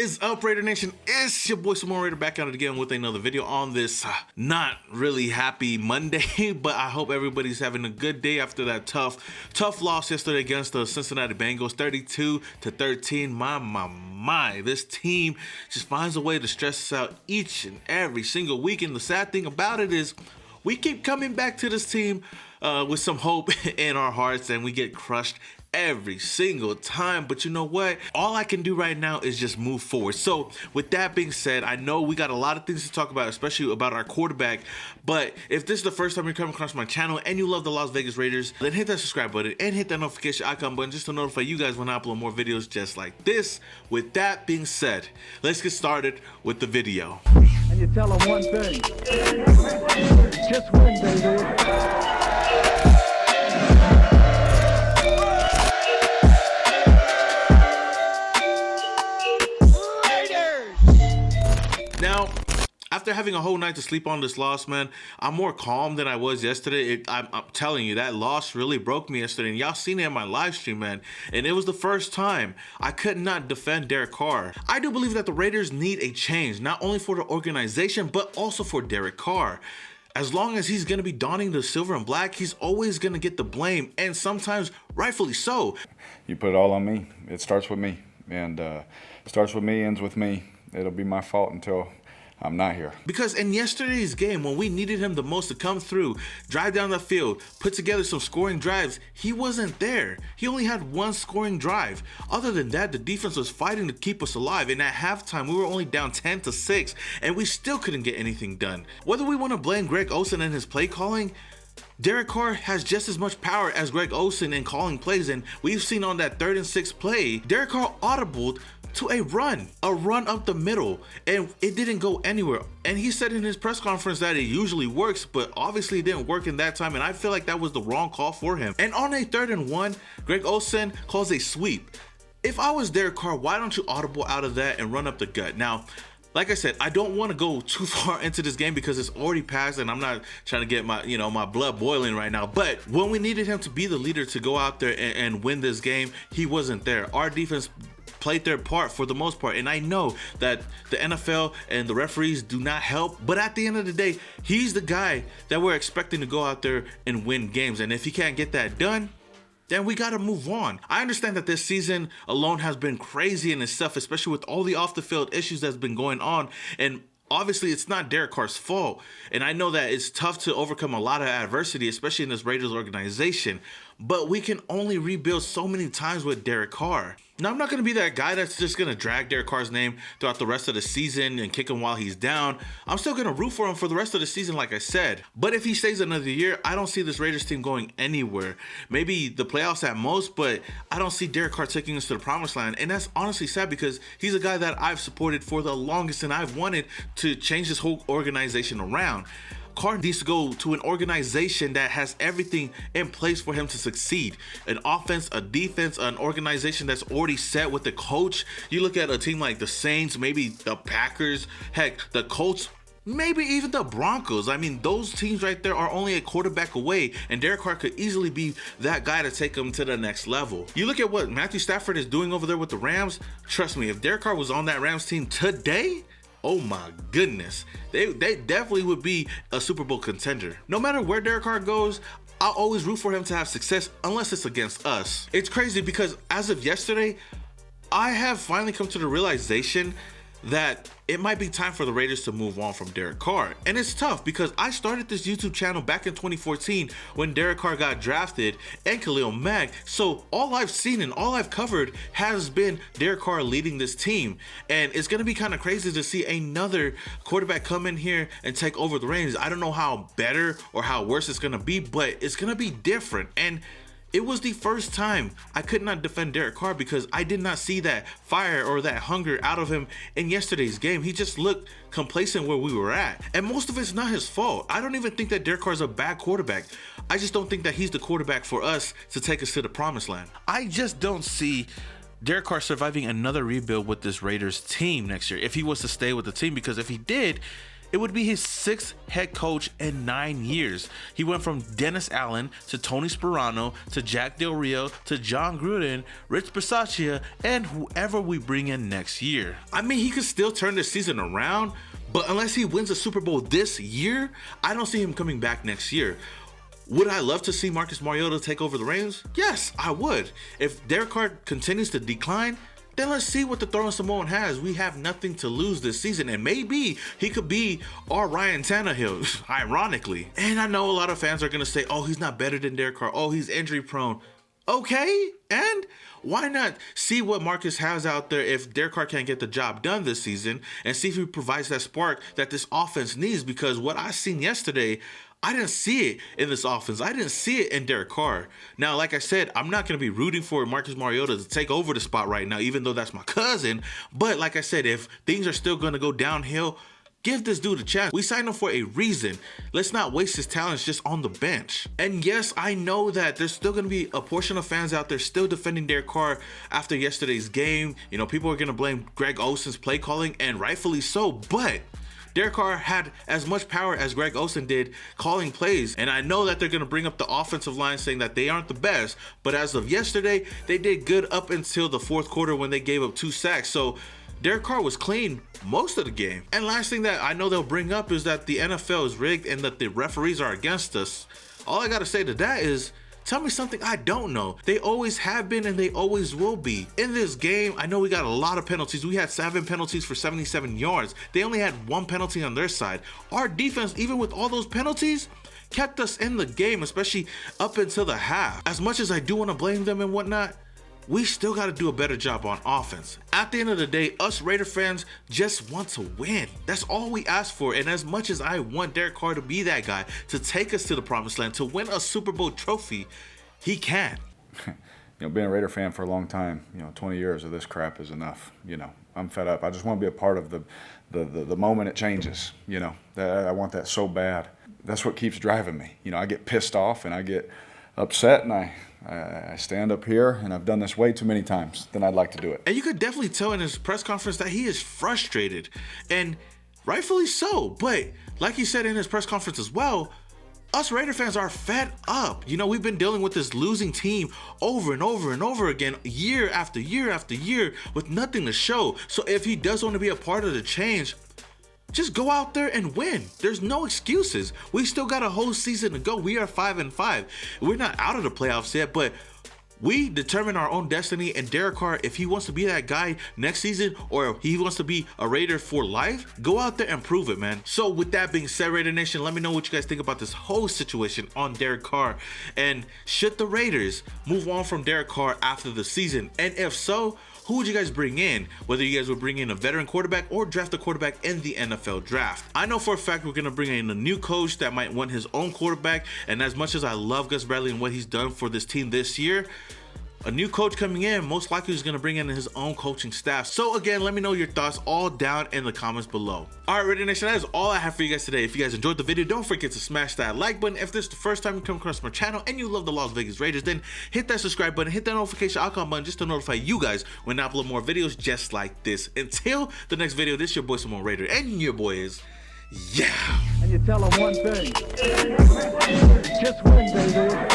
is up, Raider Nation? It's your boy Simone Raider back at it again with another video on this not really happy Monday, but I hope everybody's having a good day after that tough loss yesterday against the Cincinnati Bengals, 32-13. My, this team just finds a way to stress us out each and every single week, and the sad thing about it is we keep coming back to this team with some hope in our hearts, and we get crushed every single time. But you know what? All I can do right now is just move forward. So with that being said, I know we got a lot of things to talk about, especially about our quarterback. But if this is the first time you're coming across my channel and you love the Las Vegas Raiders, then hit that subscribe button and hit that notification icon button just to notify you guys when I upload more videos just like this. With that being said, let's get started with the video. And you tell them one thing: just win, baby. Now, after having a whole night to sleep on this loss, man, I'm more calm than I was yesterday. I'm telling you, that loss really broke me yesterday. And y'all seen it in my live stream, man. And it was the first time I could not defend Derek Carr. I do believe that the Raiders need a change, not only for the organization, but also for Derek Carr. As long as he's going to be donning the silver and black, he's always going to get the blame, and sometimes rightfully so. You put it all on me. It starts with me. And it starts with me, ends with me. It'll be my fault until I'm not here. Because in yesterday's game, when we needed him the most to come through, drive down the field, put together some scoring drives, he wasn't there. He only had one scoring drive. Other than that, the defense was fighting to keep us alive. And at halftime, we were only down 10-6, and we still couldn't get anything done. Whether we want to blame Greg Olsen and his play calling, Derek Carr has just as much power as Greg Olsen in calling plays, and we've seen on that 3rd and 6 play, Derek Carr audibled to a run up the middle, and it didn't go anywhere. And he said in his press conference that it usually works, but obviously it didn't work in that time, and I feel like that was the wrong call for him. And on a 3rd and 1, Greg Olsen calls a sweep. If I was Derek Carr, why don't you audible out of that and run up the gut? Now, like I said, I don't want to go too far into this game because it's already passed, and I'm not trying to get my blood boiling right now. But when we needed him to be the leader to go out there and win this game, he wasn't there. Our defense played their part for the most part, and I know that the NFL and the referees do not help, but at the end of the day, he's the guy that we're expecting to go out there and win games. And if he can't get that done, then we got to move on. I understand that this season alone has been crazy in itself, especially with all the off the field issues that's been going on, and obviously it's not Derek Carr's fault. And I know that it's tough to overcome a lot of adversity, especially in this Raiders organization, but we can only rebuild so many times with Derek Carr. Now, I'm not going to be that guy that's just going to drag Derek Carr's name throughout the rest of the season and kick him while he's down. I'm still going to root for him for the rest of the season, like I said. But if he stays another year, I don't see this Raiders team going anywhere. Maybe the playoffs at most, but I don't see Derek Carr taking us to the promised land. And that's honestly sad because he's a guy that I've supported for the longest, and I've wanted to change this whole organization around. Carr needs to go to an organization that has everything in place for him to succeed. An offense, a defense, an organization that's already set with the coach. You look at a team like the Saints, maybe the Packers, heck, the Colts, maybe even the Broncos. I mean, those teams right there are only a quarterback away, and Derek Carr could easily be that guy to take them to the next level. You look at what Matthew Stafford is doing over there with the Rams. Trust me, if Derek Carr was on that Rams team today, oh my goodness, they definitely would be a Super Bowl contender. No matter where Derek Carr goes, I'll always root for him to have success unless it's against us. It's crazy because as of yesterday, I have finally come to the realization that it might be time for the Raiders to move on from Derek Carr. And it's tough because I started this YouTube channel back in 2014 when Derek Carr got drafted and Khalil Mack. So all I've seen and all I've covered has been Derek Carr leading this team. And it's going to be kind of crazy to see another quarterback come in here and take over the reins. I don't know how better or how worse it's going to be, but it's going to be different. And it was the first time I could not defend Derek Carr because I did not see that fire or that hunger out of him in yesterday's game. He just looked complacent where we were at. And most of it's not his fault. I don't even think that Derek Carr is a bad quarterback. I just don't think that he's the quarterback for us to take us to the promised land. I just don't see Derek Carr surviving another rebuild with this Raiders team next year if he was to stay with the team, because if he did, It would be his 6th head coach in 9 years. He went from Dennis Allen to Tony Sperano to Jack Del Rio to John Gruden, Rich Bisaccia, and whoever we bring in next year. I mean, he could still turn this season around, but unless he wins a Super Bowl this year, I don't see him coming back next year. Would I love to see Marcus Mariota take over the reins? Yes, I would. If Derek Carr continues to decline, then let's see what the throwing Samoan has. We have nothing to lose this season, and maybe he could be our Ryan Tannehill, ironically. And I know a lot of fans are going to say, oh, he's not better than Derek Carr. Oh, he's injury prone. Okay, and why not see what Marcus has out there if Derek Carr can't get the job done this season, and see if he provides that spark that this offense needs? Because what I seen yesterday, I didn't see it in this offense. I didn't see it in Derek Carr. Now, like I said, I'm not going to be rooting for Marcus Mariota to take over the spot right now, even though that's my cousin. But like I said, if things are still going to go downhill, give this dude a chance. We signed him for a reason. Let's not waste his talents just on the bench. And yes, I know that there's still going to be a portion of fans out there still defending Derek Carr after yesterday's game. You know, people are going to blame Greg Olsen's play calling, and rightfully so, but Derek Carr had as much power as Greg Olsen did calling plays. And I know that they're going to bring up the offensive line saying that they aren't the best, but as of yesterday, they did good up until the fourth quarter when they gave up 2 sacks. So Derek Carr was clean most of the game. And last thing that I know they'll bring up is that the NFL is rigged and that the referees are against us. All I got to say to that is, tell me something I don't know. They always have been and they always will be. In this game, I know we got a lot of penalties. We had 7 penalties for 77 yards. They only had 1 penalty on their side. Our defense, even with all those penalties, kept us in the game, especially up until the half. As much as I do want to blame them and whatnot, we still got to do a better job on offense. At the end of the day, us Raider fans just want to win. That's all we ask for. And as much as I want Derek Carr to be that guy, to take us to the promised land, to win a Super Bowl trophy, he can. You know, being a Raider fan for a long time, 20 years of this crap is enough. I'm fed up. I just want to be a part of the moment it changes. I want that so bad. That's what keeps driving me. I get pissed off and I get upset, and I stand up here, and I've done this way too many times than I'd like to do it. And you could definitely tell in his press conference that he is frustrated, and rightfully so. But like he said in his press conference as well, us Raider fans are fed up. We've been dealing with this losing team over and over and over again, year after year after year, with nothing to show. So if he does want to be a part of the change, just go out there and win. There's no excuses. We still got a whole season to go. We are 5-5. We're not out of the playoffs yet, but we determine our own destiny. And Derek Carr, if he wants to be that guy next season, or he wants to be a Raider for life, go out there and prove it, man. So with that being said, Raider Nation, let me know what you guys think about this whole situation on Derek Carr. And should the Raiders move on from Derek Carr after the season? And if so, who would you guys bring in? Whether you guys would bring in a veteran quarterback or draft a quarterback in the NFL draft. I know for a fact we're going to bring in a new coach that might want his own quarterback. And as much as I love Gus Bradley and what he's done for this team this year, a new coach coming in most likely is going to bring in his own coaching staff. So again, let me know your thoughts all down in the comments below. All right, Raider Nation, that is all I have for you guys today. If you guys enjoyed the video, don't forget to smash that like button. If this is the first time you come across my channel and you love the Las Vegas Raiders, then hit that subscribe button, hit that notification icon button just to notify you guys when I upload more videos just like this. Until the next video, this is your boy Simone Raider, and your boy is, yeah. And you tell them one thing. Just win, baby.